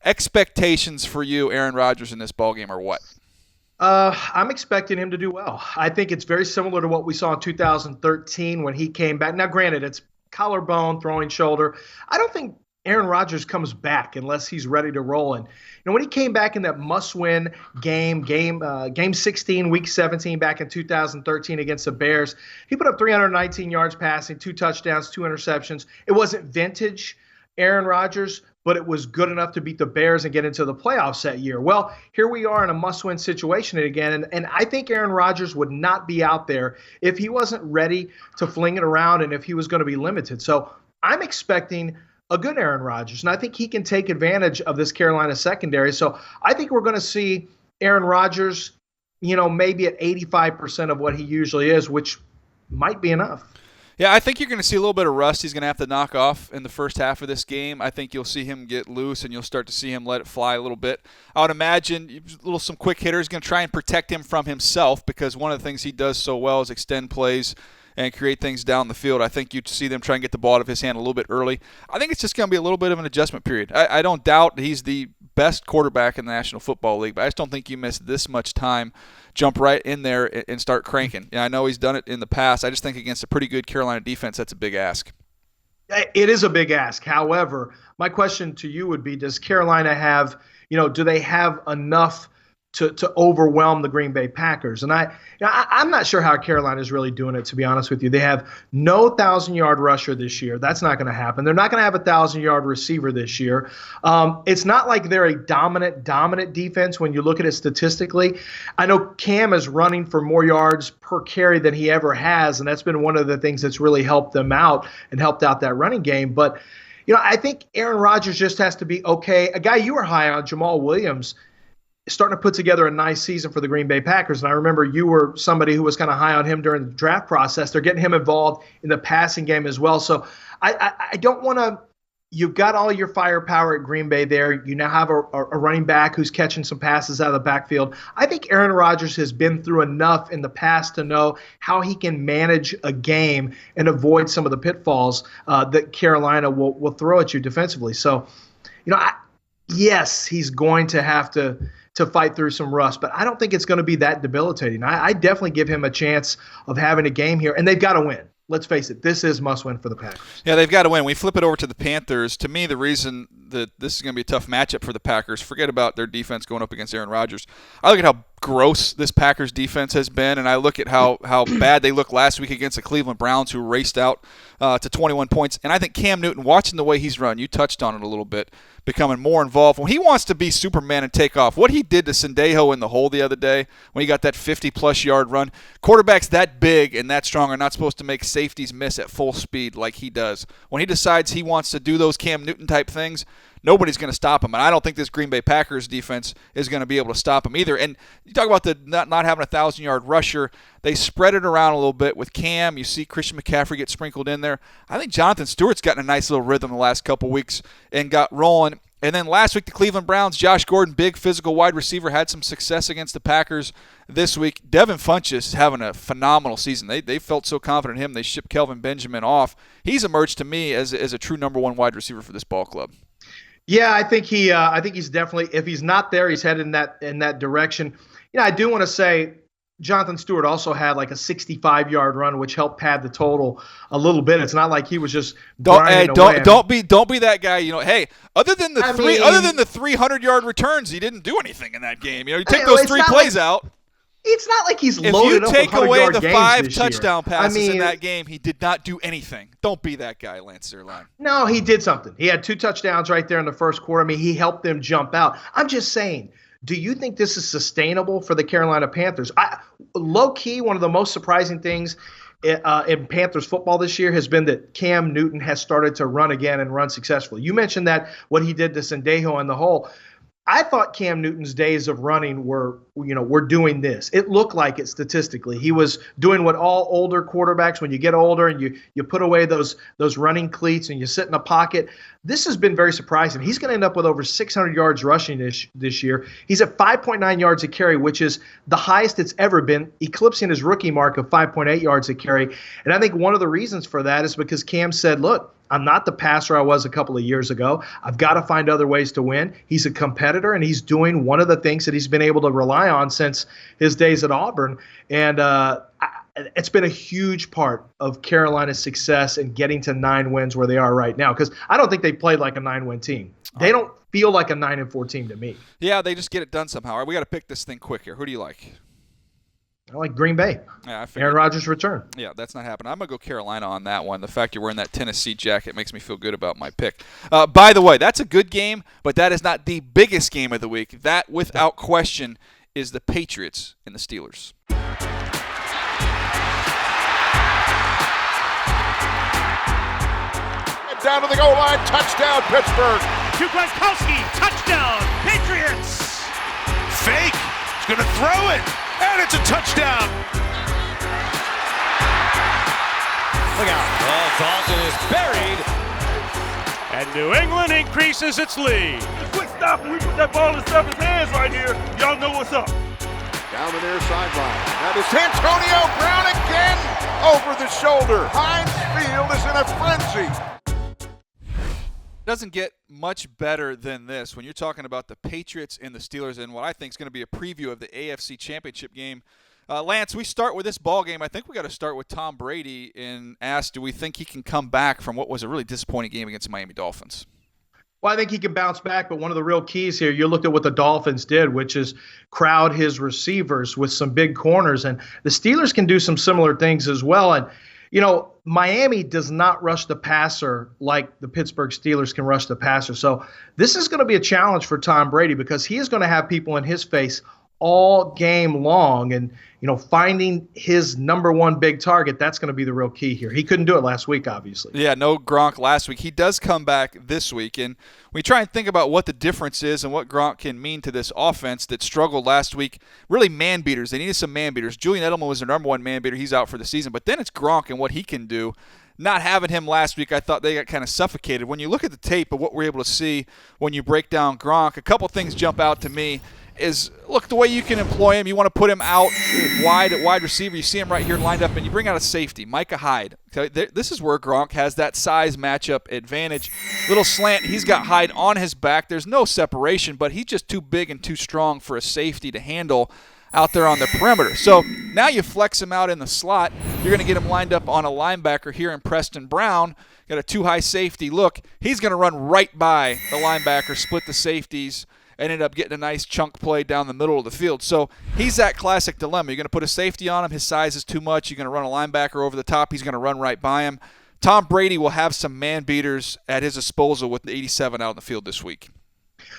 expectations for you, Aaron Rodgers, in this ballgame are what? I'm expecting him to do well. I think it's very similar to what we saw in 2013 when he came back. Now, granted, it's collarbone, throwing shoulder. I don't think Aaron Rodgers comes back unless he's ready to roll. And when he came back in that must-win game 16, week 17 back in 2013 against the Bears, he put up 319 yards passing, 2 touchdowns, 2 interceptions. It wasn't vintage Aaron Rodgers, but it was good enough to beat the Bears and get into the playoffs that year. Well, here we are in a must-win situation again, and I think Aaron Rodgers would not be out there if he wasn't ready to fling it around and if he was going to be limited. So I'm expecting a good Aaron Rodgers, and I think he can take advantage of this Carolina secondary. So I think we're going to see Aaron Rodgers, maybe at 85% of what he usually is, which might be enough. Yeah, I think you're going to see a little bit of rust he's going to have to knock off in the first half of this game. I think you'll see him get loose, and you'll start to see him let it fly a little bit. I would imagine some quick hitters going to try and protect him from himself, because one of the things he does so well is extend plays and create things down the field. I think you'd see them try and get the ball out of his hand a little bit early. I think it's just going to be a little bit of an adjustment period. I don't doubt he's the best quarterback in the National Football League, but I just don't think you miss this much time, jump right in there and start cranking. I know he's done it in the past. I just think against a pretty good Carolina defense, that's a big ask. It is a big ask. However, my question to you would be, does Carolina have, do they have enough to overwhelm the Green Bay Packers? And I'm not sure how Carolina is really doing it, to be honest with you. They have no 1,000-yard rusher this year. That's not going to happen. They're not going to have a 1,000-yard receiver this year. It's not like they're a dominant defense when you look at it statistically. I know Cam is running for more yards per carry than he ever has, and that's been one of the things that's really helped them out and helped out that running game. But, I think Aaron Rodgers just has to be okay. A guy you were high on, Jamal Williams, starting to put together a nice season for the Green Bay Packers. And I remember you were somebody who was kind of high on him during the draft process. They're getting him involved in the passing game as well. So I don't want to – you've got all your firepower at Green Bay there. You now have a running back who's catching some passes out of the backfield. I think Aaron Rodgers has been through enough in the past to know how he can manage a game and avoid some of the pitfalls that Carolina will throw at you defensively. So, yes, he's going to have to fight through some rust, but I don't think it's going to be that debilitating. I definitely give him a chance of having a game here, and they've got to win. Let's face it, this is must-win for the Packers. Yeah, they've got to win. We flip it over to the Panthers. To me, the reason that this is going to be a tough matchup for the Packers, forget about their defense going up against Aaron Rodgers. I look at how gross this Packers defense has been, and I look at how bad they looked last week against the Cleveland Browns, who raced out to 21 points. And I think Cam Newton, watching the way he's run, you touched on it a little bit, becoming more involved. When he wants to be Superman and take off, what he did to Sendejo in the hole the other day when he got that 50-plus yard run, quarterbacks that big and that strong are not supposed to make safeties miss at full speed like he does. When he decides he wants to do those Cam Newton-type things, nobody's going to stop him. And I don't think this Green Bay Packers defense is going to be able to stop him either. And you talk about the not having a 1,000-yard rusher. They spread it around a little bit with Cam. You see Christian McCaffrey get sprinkled in there. I think Jonathan Stewart's gotten a nice little rhythm the last couple weeks and got rolling. And then last week, the Cleveland Browns, Josh Gordon, big physical wide receiver, had some success against the Packers this week. Devin Funchess is having a phenomenal season. They felt so confident in him, they shipped Kelvin Benjamin off. He's emerged to me as a true number one wide receiver for this ball club. Yeah, I think he's definitely, if he's not there, he's headed in that direction. I do want to say Jonathan Stewart also had like a 65-yard run, which helped pad the total a little bit. It's not like he was just don't be that guy. Hey, other than the 300-yard returns, he didn't do anything in that game. You take those three plays out. It's not like he's loaded up with 100-yard games this year. If you take away the 5 touchdown passes in that game, he did not do anything. Don't be that guy, Lance Zierlein. No, he did something. He had 2 touchdowns right there in the first quarter. He helped them jump out. I'm just saying, do you think this is sustainable for the Carolina Panthers? Low-key, one of the most surprising things in Panthers football this year has been that Cam Newton has started to run again and run successfully. You mentioned that what he did to Sendejo in the hole. I thought Cam Newton's days of running were doing this. It looked like it statistically. He was doing what all older quarterbacks, when you get older and you put away those running cleats and you sit in a pocket. This has been very surprising. He's going to end up with over 600 yards rushing this year. He's at 5.9 yards a carry, which is the highest it's ever been, eclipsing his rookie mark of 5.8 yards a carry. And I think one of the reasons for that is because Cam said, look, I'm not the passer I was a couple of years ago. I've got to find other ways to win. He's a competitor, and he's doing one of the things that he's been able to rely on since his days at Auburn. And it's been a huge part of Carolina's success in getting to 9 wins where they are right now, because I don't think they played like a 9-win team. They don't feel like a 9-4 team to me. Yeah, they just get it done somehow. All right, we got to pick this thing quick here. Who do you like? I like Green Bay. Yeah, I figured. Aaron Rodgers' return. Yeah, that's not happening. I'm going to go Carolina on that one. The fact you're wearing that Tennessee jacket makes me feel good about my pick. By the way, that's a good game, but that is not the biggest game of the week. That, without question, is the Patriots and the Steelers. Down to the goal line, touchdown, Pittsburgh. To Gronkowski, touchdown, Patriots. Fake, he's going to throw it, and it's a touchdown. Look out. Oh, Dalton is buried. And New England increases its lead. Quick stop, and we put that ball in Seven's hands right here. Y'all know what's up. Down the near sideline. That is Antonio Brown again over the shoulder. Heinz Field is in a frenzy. Doesn't get much better than this when you're talking about the Patriots and the Steelers and what I think is going to be a preview of the AFC Championship game. Lance, we start with this ball game. I think we got to start with Tom Brady and ask, do we think he can come back from what was a really disappointing game against the Miami Dolphins? Well, I think he can bounce back, but one of the real keys here, you looked at what the Dolphins did, which is crowd his receivers with some big corners, and the Steelers can do some similar things as well. And you know, Miami does not rush the passer like the Pittsburgh Steelers can rush the passer. So this is going to be a challenge for Tom Brady because he is going to have people in his face all game long. And, you know, finding his number one big target, that's going to be the real key here. He couldn't do it last week, obviously. Yeah, no Gronk last week. He does come back this week. And we try and think about what the difference is and what Gronk can mean to this offense that struggled last week. Really man beaters. They needed some man beaters. Julian Edelman was their number one man beater. He's out for the season. But then it's Gronk and what he can do. Not having him last week, I thought they got kind of suffocated. When you look at the tape of what we're able to see when you break down Gronk, a couple things jump out to me. Is, look, the way you can employ him, you want to put him out wide at wide receiver. You see him right here lined up, and you bring out a safety, Micah Hyde. Okay, this is where Gronk has that size matchup advantage. Little slant, he's got Hyde on his back. There's no separation, but he's just too big and too strong for a safety to handle out there on the perimeter. So now you flex him out in the slot. You're going to get him lined up on a linebacker here in Preston Brown. Got a too-high safety look. He's going to run right by the linebacker, split the safeties, ended up getting a nice chunk play down the middle of the field. So he's that classic dilemma. You're going to put a safety on him. His size is too much. You're going to run a linebacker over the top. He's going to run right by him. Tom Brady will have some man beaters at his disposal with the 87 out in the field this week.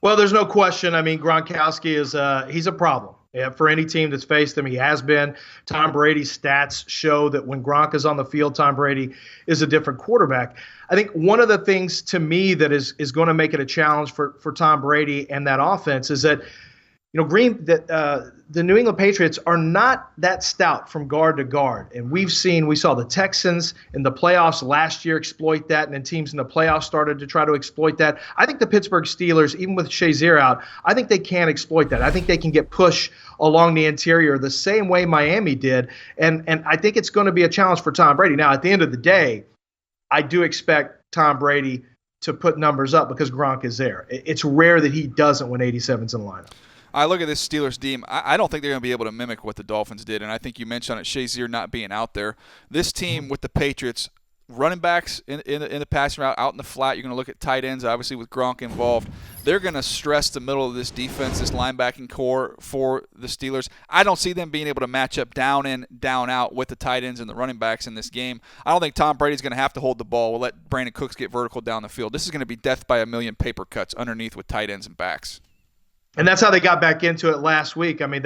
Well, there's no question. I mean, Gronkowski is he's a problem. Yeah, for any team that's faced him, he has been. Tom Brady's stats show that when Gronk is on the field, Tom Brady is a different quarterback. I think one of the things to me that is going to make it a challenge for Tom Brady and that offense is that, you know, the New England Patriots are not that stout from guard to guard. And we saw the Texans in the playoffs last year exploit that, and then teams in the playoffs started to try to exploit that. I think the Pittsburgh Steelers, even with Shazier out, I think they can exploit that. I think they can get push along the interior the same way Miami did. And I think it's going to be a challenge for Tom Brady. Now, at the end of the day, I do expect Tom Brady to put numbers up because Gronk is there. It's rare that he doesn't when 87's in the lineup. I look at this Steelers team. I don't think they're going to be able to mimic what the Dolphins did, and I think you mentioned on it, Shazier not being out there. This team with the Patriots, running backs in the passing route, out in the flat, you're going to look at tight ends, obviously with Gronk involved. They're going to stress the middle of this defense, this linebacking core for the Steelers. I don't see them being able to match up down in, down out with the tight ends and the running backs in this game. I don't think Tom Brady's going to have to hold the ball. We'll let Brandon Cooks get vertical down the field. This is going to be death by a million paper cuts underneath with tight ends and backs. And that's how they got back into it last week. I mean,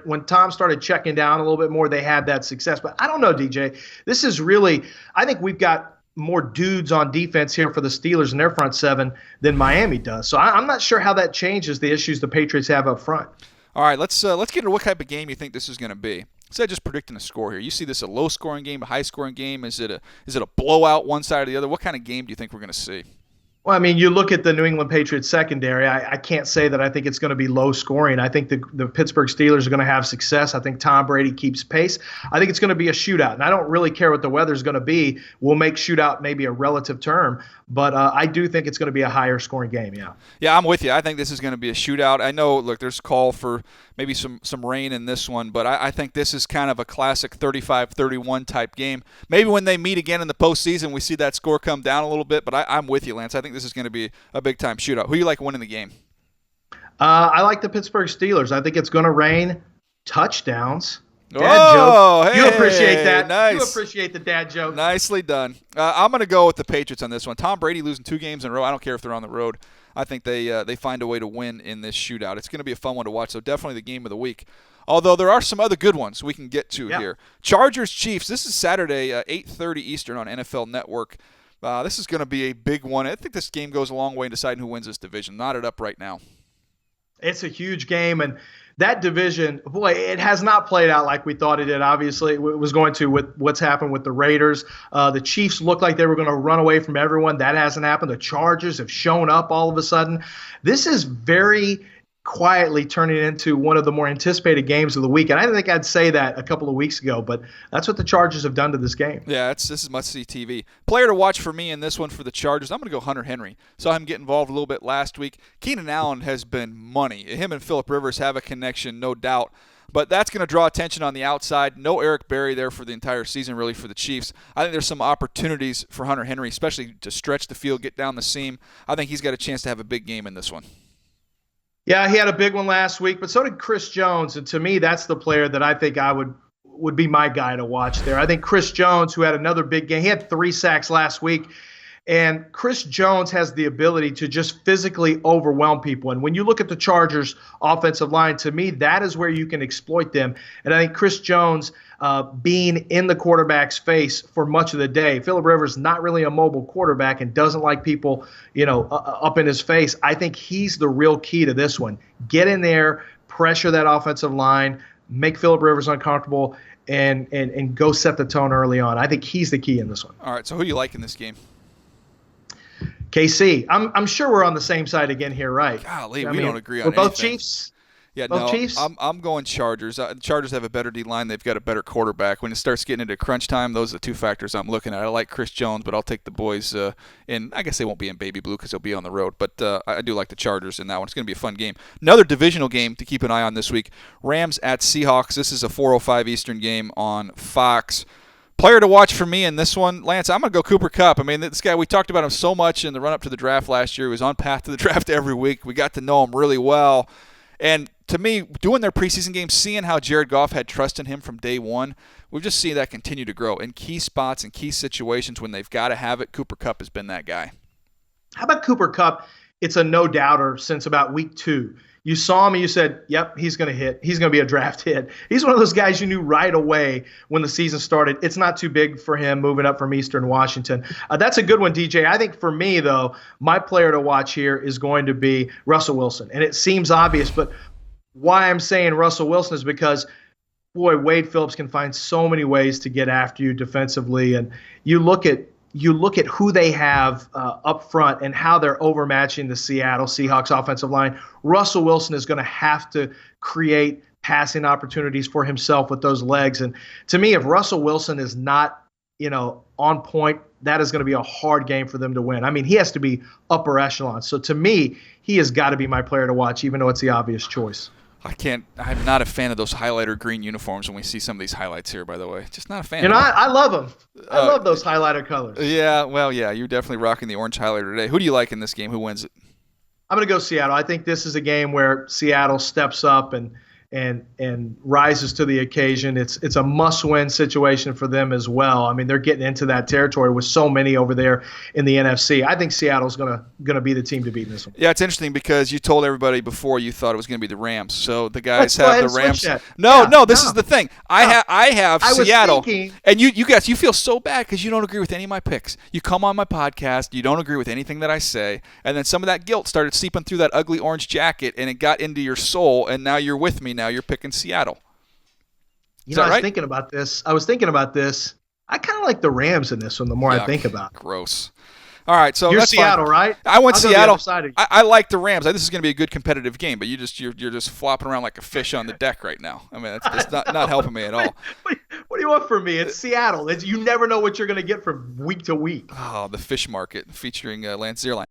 when Tom started checking down a little bit more, they had that success. But I don't know, DJ. This is really – I think we've got more dudes on defense here for the Steelers in their front seven than Miami does. So I'm not sure how that changes the issues the Patriots have up front. All right, let's get into what type of game you think this is going to be. Instead of just predicting a score here, you see this a low-scoring game, a high-scoring game? Is it a blowout one side or the other? What kind of game do you think we're going to see? Well, I mean, you look at the New England Patriots secondary. I can't say that I think it's going to be low scoring. I think the Pittsburgh Steelers are going to have success. I think Tom Brady keeps pace. I think it's going to be a shootout. And I don't really care what the weather's going to be. We'll make shootout maybe a relative term. But I do think it's going to be a higher scoring game, yeah. Yeah, I'm with you. I think this is going to be a shootout. I know, look, there's call for maybe some rain in this one, but I think this is kind of a classic 35-31 type game. Maybe when they meet again in the postseason, we see that score come down a little bit, but I'm with you, Lance. I think this is going to be a big-time shootout. Who do you like winning the game? I like the Pittsburgh Steelers. I think it's going to rain touchdowns. Dad joke. Hey, you appreciate that. Nice. You appreciate the dad joke. Nicely done. I'm going to go with the Patriots on this one. Tom Brady losing 2 games in a row. I don't care if they're on the road. I think they find a way to win in this shootout. It's going to be a fun one to watch, so definitely the game of the week. Although there are some other good ones we can get to here. Chargers-Chiefs. This is Saturday, 8:30 Eastern on NFL Network. This is going to be a big one. I think this game goes a long way in deciding who wins this division. Knot it up right now. It's a huge game, and that division, boy, it has not played out like we thought it did. Obviously, it was going to with what's happened with the Raiders. The Chiefs looked like they were going to run away from everyone. That hasn't happened. The Chargers have shown up all of a sudden. This is very quietly turning into one of the more anticipated games of the week. And I didn't think I'd say that a couple of weeks ago, but that's what the Chargers have done to this game. Yeah, this is must-see TV. Player to watch for me in this one for the Chargers, I'm going to go Hunter Henry. Saw him get involved a little bit last week. Keenan Allen has been money. Him and Phillip Rivers have a connection, no doubt. But that's going to draw attention on the outside. No Eric Berry there for the entire season, really, for the Chiefs. I think there's some opportunities for Hunter Henry, especially to stretch the field, get down the seam. I think he's got a chance to have a big game in this one. Yeah, he had a big one last week, but so did Chris Jones. And to me, that's the player that I think I would be my guy to watch there. I think Chris Jones, who had another big game, he had 3 sacks last week. And Chris Jones has the ability to just physically overwhelm people. And when you look at the Chargers' offensive line, to me, that is where you can exploit them. And I think Chris Jones being in the quarterback's face for much of the day. Phillip Rivers not really a mobile quarterback and doesn't like people, up in his face. I think he's the real key to this one. Get in there, pressure that offensive line, make Phillip Rivers uncomfortable, and go set the tone early on. I think he's the key in this one. All right, so who do you like in this game? KC. I'm sure we're on the same side again here, right? Golly, we don't agree on anything. We're both anything. Chiefs? Yeah, both no, Chiefs? I'm going Chargers. The Chargers have a better D-line. They've got a better quarterback. When it starts getting into crunch time, those are the 2 factors I'm looking at. I like Chris Jones, but I'll take the boys in. I guess they won't be in baby blue because they'll be on the road. But I do like the Chargers in that one. It's going to be a fun game. Another divisional game to keep an eye on this week. Rams at Seahawks. This is a 4:05 Eastern game on Fox. Player to watch for me in this one, Lance, I'm going to go Cooper Kupp. I mean, this guy, we talked about him so much in the run-up to the draft last year. He was on path to the draft every week. We got to know him really well. And to me, doing their preseason games, seeing how Jared Goff had trust in him from day one, we've just seen that continue to grow. In key spots and key situations when they've got to have it, Cooper Kupp has been that guy. How about Cooper Kupp? It's a no-doubter since about week 2. You saw him and you said, yep, he's going to hit. He's going to be a draft hit. He's one of those guys you knew right away when the season started. It's not too big for him moving up from Eastern Washington. That's a good one, DJ. I think for me, though, my player to watch here is going to be Russell Wilson. And it seems obvious, but why I'm saying Russell Wilson is because, boy, Wade Phillips can find so many ways to get after you defensively. And you look at who they have up front and how they're overmatching the Seattle Seahawks offensive line. Russell Wilson is going to have to create passing opportunities for himself with those legs. And to me, if Russell Wilson is not, on point, that is going to be a hard game for them to win. I mean, he has to be upper echelon. So to me, he has got to be my player to watch, even though it's the obvious choice. I'm not a fan of those highlighter green uniforms when we see some of these highlights here, by the way. Just not a fan. I love them. I love those highlighter colors. Yeah, well, yeah, you're definitely rocking the orange highlighter today. Who do you like in this game? Who wins it? I'm going to go Seattle. I think this is a game where Seattle steps up and rises to the occasion. It's a must-win situation for them as well. I mean, they're getting into that territory with so many over there in the NFC. I think Seattle's gonna be the team to beat in this one. Yeah, it's interesting because you told everybody before you thought it was going to be the Rams. So the guys have the Rams. This is the thing. I have Seattle, and you guys, you feel so bad because you don't agree with any of my picks. You come on my podcast, you don't agree with anything that I say, and then some of that guilt started seeping through that ugly orange jacket, and it got into your soul, and now you're with me now. You're picking Seattle. I was thinking about this. I kind of like the Rams in this one the more I think about it. Gross. All right, so You're that's Seattle, fine. right? I went I'll go the Seattle. other side of you. I like the Rams. This is going to be a good competitive game, but you're just flopping around like a fish on the deck right now. I mean, it's not helping me at all. What do you want from me? It's Seattle. You never know what you're going to get from week to week. Oh, the fish market featuring Lance Zierlein.